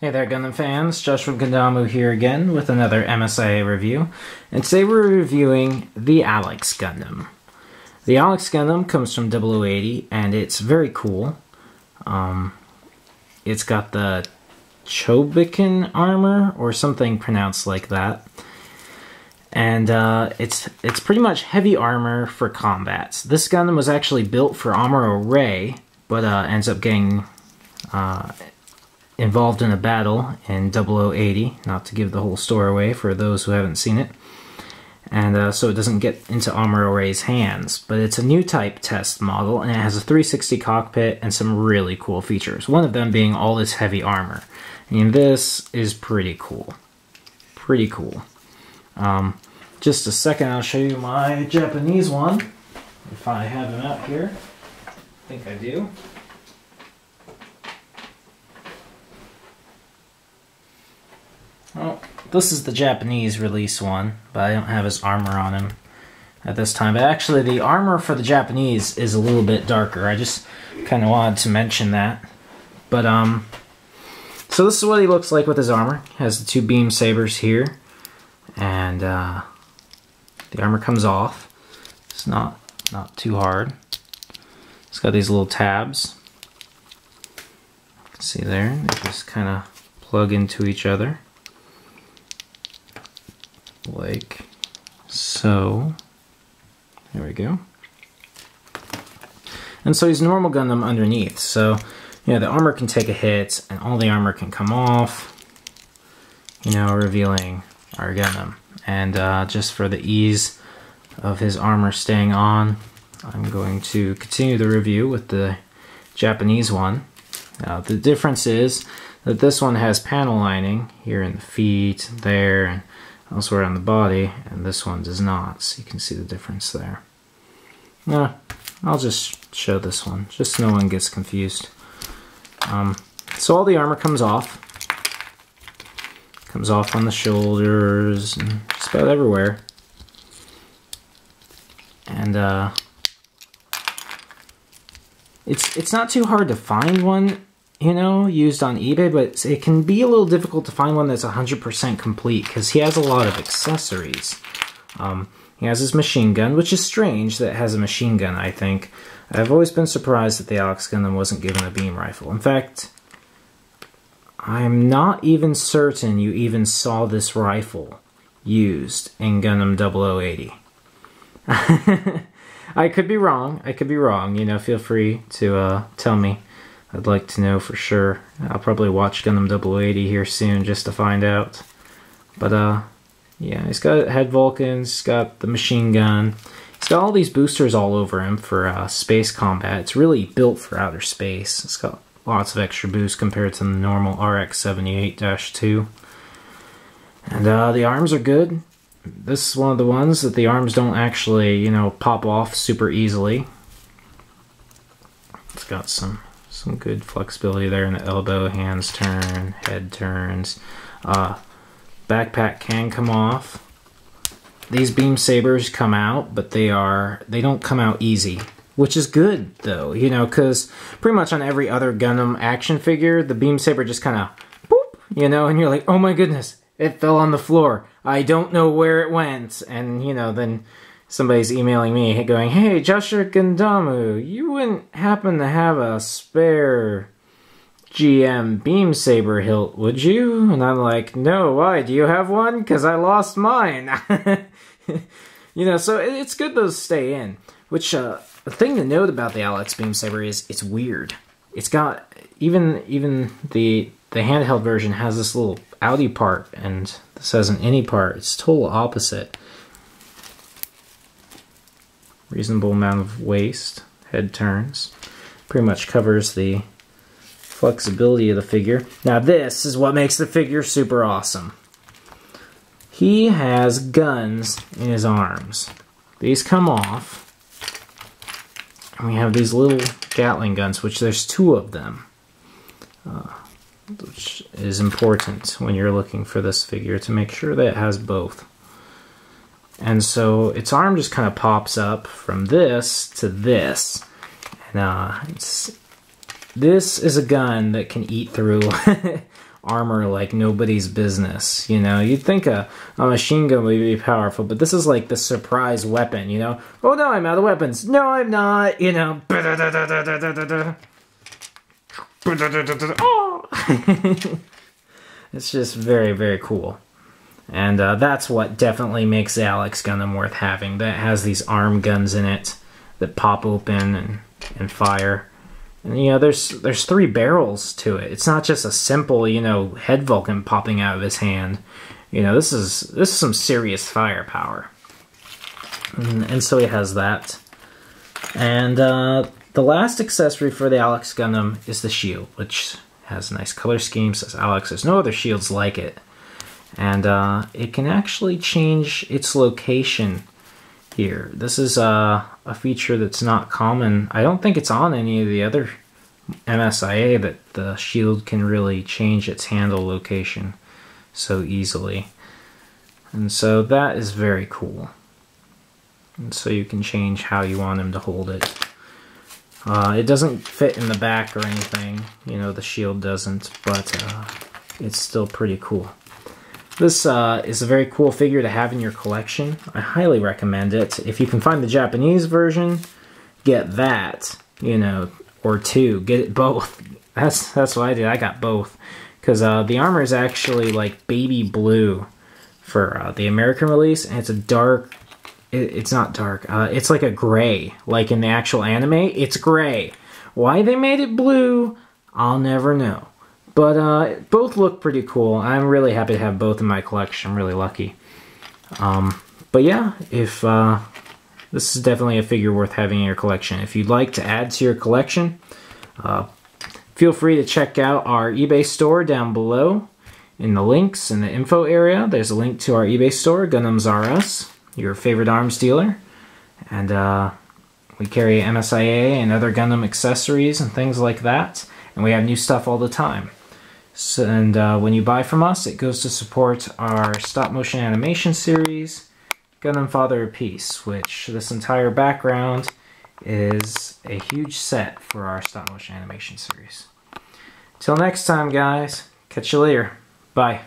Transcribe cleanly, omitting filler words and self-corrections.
Hey there Gundam fans, Josh from Gundamu here again with another MSIA review, and today we're reviewing the Alex Gundam. The Alex Gundam comes from 0080 and it's very cool. It's got the Chobikin armor or something pronounced like that, and it's pretty much heavy armor for combats. This Gundam was actually built for Amuro Ray, but ends up getting involved in a battle in 0080, not to give the whole story away for those who haven't seen it, and so it doesn't get into Amuro Ray's hands. But it's a new type test model, and it has a 360 cockpit and some really cool features, one of them being all this heavy armor. And this is pretty cool. Pretty cool. Just a second, I'll show you my Japanese one, if I have him out here. I think I do. Well, this is the Japanese release one, but I don't have his armor on him at this time. But actually, the armor for the Japanese is a little bit darker. I just kind of wanted to mention that. But, so this is what he looks like with his armor. He has the two beam sabers here, and the armor comes off. It's not too hard. It's got these little tabs. You can see there, they just kind of plug into each other. Like so. There we go. And so he's normal Gundam underneath. So, you know, the armor can take a hit, and all the armor can come off, you know, revealing our Gundam. And just for the ease of his armor staying on, I'm going to continue the review with the Japanese one. The difference is that this one has panel lining here in the feet, there, and elsewhere on the body, and this one does not, so you can see the difference there. I'll just show this one, just so no one gets confused. So all the armor comes off. Comes off on the shoulders, and just about everywhere. And it's not too hard to find one, you know, used on eBay, but it can be a little difficult to find one that's 100% complete, because he has a lot of accessories. He has his machine gun, which is strange that it has a machine gun, I think. I've always been surprised that the Alex Gundam wasn't given a beam rifle. In fact, I'm not even certain you even saw this rifle used in Gundam 0080. I could be wrong, you know, feel free to tell me. I'd like to know for sure. I'll probably watch Gundam 0080 here soon just to find out. But, yeah, he's got head Vulcans, he's got the machine gun. He's got all these boosters all over him for space combat. It's really built for outer space. It's got lots of extra boost compared to the normal RX-78-2. And the arms are good. This is one of the ones that the arms don't actually, you know, pop off super easily. It's got some good flexibility there in the elbow, hands turn, head turns. Backpack can come off. These beam sabers come out, but they don't come out easy, which is good though, you know, because pretty much on every other Gundam action figure, the beam saber just kind of boop, you know, and you're like, oh my goodness, it fell on the floor. I don't know where it went, and you know, then somebody's emailing me going, hey, Joshua Gundamu, you wouldn't happen to have a spare GM beam saber hilt, would you? And I'm like, no, why? Do you have one? Because I lost mine. You know, so it's good those stay in. Which, the thing to note about the Alex beam saber is it's weird. It's got, even the handheld version has this little outie part, and this has an innie part. It's total opposite. Reasonable amount of waist, head turns. Pretty much covers the flexibility of the figure. Now this is what makes the figure super awesome. He has guns in his arms. These come off, and we have these little Gatling guns, which there's two of them, which is important when you're looking for this figure, to make sure that it has both. And so its arm just kind of pops up from this to this, and this is a gun that can eat through armor like nobody's business, you know? You'd think a machine gun would be powerful, but this is like the surprise weapon, you know? Oh no, I'm out of weapons. No, I'm not, you know? Oh! It's just very, very cool. And that's what definitely makes the Alex Gundam worth having. That has these arm guns in it that pop open and fire. And, you know, there's 3 barrels to it. It's not just a simple, you know, head Vulcan popping out of his hand. You know, this is some serious firepower. And so he has that. And the last accessory for the Alex Gundam is the shield, which has a nice color scheme. Says Alex. There's no other shields like it. And it can actually change its location here. This is a feature that's not common. I don't think it's on any of the other MSIA that the shield can really change its handle location so easily. And so that is very cool. And so you can change how you want him to hold it. It doesn't fit in the back or anything, you know, the shield doesn't, but it's still pretty cool. This is a very cool figure to have in your collection. I highly recommend it. If you can find the Japanese version, get that, you know, or 2. Get it both. That's what I did. I got both. Because the armor is actually like baby blue for the American release, and it's a dark... It's not dark. It's like a gray. Like in the actual anime, it's gray. Why they made it blue, I'll never know. But both look pretty cool. I'm really happy to have both in my collection. I'm really lucky. But yeah, if this is definitely a figure worth having in your collection. If you'd like to add to your collection, feel free to check out our eBay store down below in the links in the info area. There's a link to our eBay store, Gundams R Us, your favorite arms dealer. And we carry MSIA and other Gundam accessories and things like that. And we have new stuff all the time. So, and when you buy from us, it goes to support our stop-motion animation series, Gundam Father of Peace, which this entire background is a huge set for our stop-motion animation series. Till next time, guys. Catch you later. Bye.